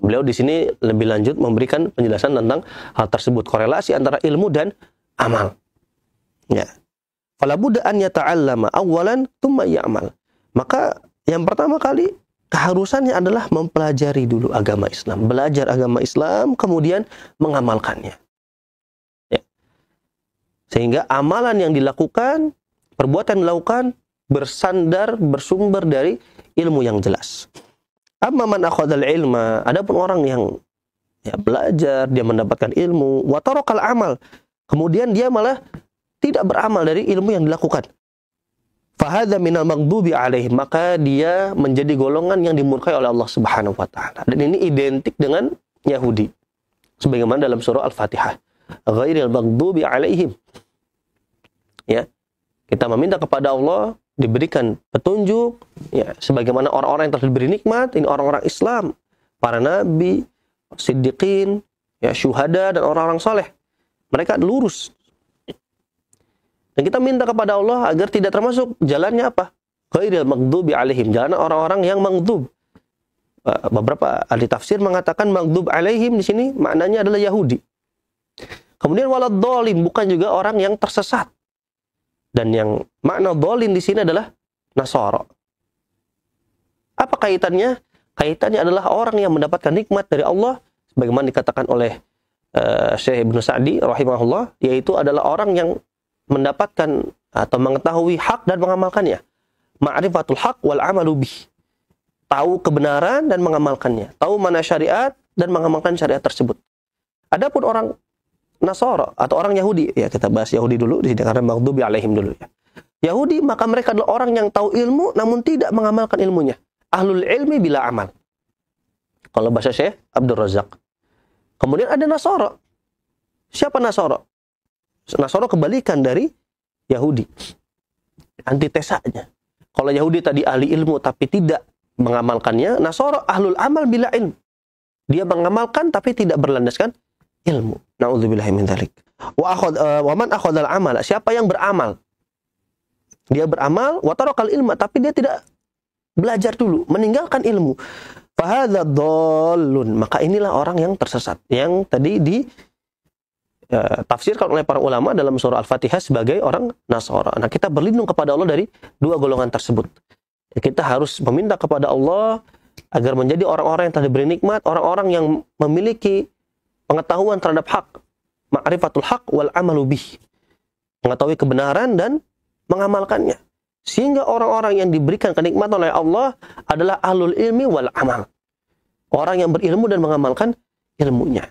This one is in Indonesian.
Beliau di sini lebih lanjut memberikan penjelasan tentang hal tersebut, korelasi antara ilmu dan amal. Ya. Fala budda an yata'allama awwalan tsumma ya'mal. Maka yang pertama kali keharusannya adalah mempelajari dulu agama Islam, belajar agama Islam kemudian mengamalkannya. Ya. Sehingga amalan yang dilakukan, perbuatan yang dilakukan bersumber dari ilmu yang jelas. Amma man akhadhal ilma, adapun orang yang belajar, dia mendapatkan ilmu, wa tarakal amal, kemudian dia malah tidak beramal dari ilmu yang dilakukan. Fahadza minal maghdubi alaihim, maka dia menjadi golongan yang dimurkai oleh Allah Subhanahu wa taala. Dan ini identik dengan Yahudi. Sebagaimana dalam surah Al-Fatihah, ghairil maghdubi alaihim. Ya. Kita meminta kepada Allah diberikan petunjuk, ya, sebagaimana orang-orang yang telah diberi nikmat, ini orang-orang Islam, para nabi, siddiqin, ya, syuhada dan orang-orang saleh. Mereka lurus. Dan kita minta kepada Allah agar tidak termasuk jalannya apa? Ghairil maghdubi alaihim, jalan orang-orang yang maghdub. Beberapa ahli tafsir mengatakan maghdub alaihim di sini maknanya adalah Yahudi. Kemudian walad dhalim, bukan juga orang yang tersesat. Dan yang makna dhalin di sini adalah Nasara. Apa kaitannya? Kaitannya adalah orang yang mendapatkan nikmat dari Allah, sebagaimana dikatakan oleh Syekh Ibnu Sa'di rahimahullah, yaitu adalah orang yang mendapatkan atau mengetahui hak dan mengamalkannya. Ma'rifatul haq wal amalu bih. Tahu kebenaran dan mengamalkannya. Tahu mana syariat dan mengamalkan syariat tersebut. Adapun orang Nasara atau orang Yahudi, ya kita bahas Yahudi dulu di sini karena maghdubi alaihim dulu ya. Yahudi, maka mereka adalah orang yang tahu ilmu namun tidak mengamalkan ilmunya. Ahlul ilmi bila amal. Kalau bahasa Syekh Abdul Razak. Kemudian ada Nasara. Siapa Nasara? Nasara kebalikan dari Yahudi. Antitesanya. Kalau Yahudi tadi ahli ilmu tapi tidak mengamalkannya, Nasara ahlul amal bila ilm. Dia mengamalkan tapi tidak berlandaskan ilmu. Na'udzubillahi min dzalik. Wa man akhadhal amal, siapa yang beramal? Dia beramal wa tarakal ilma, tapi dia tidak belajar dulu, meninggalkan ilmu. Fa hadza dhallun, maka inilah orang yang tersesat. Yang tadi tafsirkan oleh para ulama dalam surah Al-Fatihah sebagai orang Nasara. Nah, kita berlindung kepada Allah dari dua golongan tersebut. Kita harus meminta kepada Allah agar menjadi orang-orang yang telah diberi nikmat, orang-orang yang memiliki pengetahuan terhadap hak, ma'rifatul haq wal amalu bih, mengetahui kebenaran dan mengamalkannya, sehingga orang-orang yang diberikan kenikmatan oleh Allah adalah ahlul ilmi wal amal, orang yang berilmu dan mengamalkan ilmunya.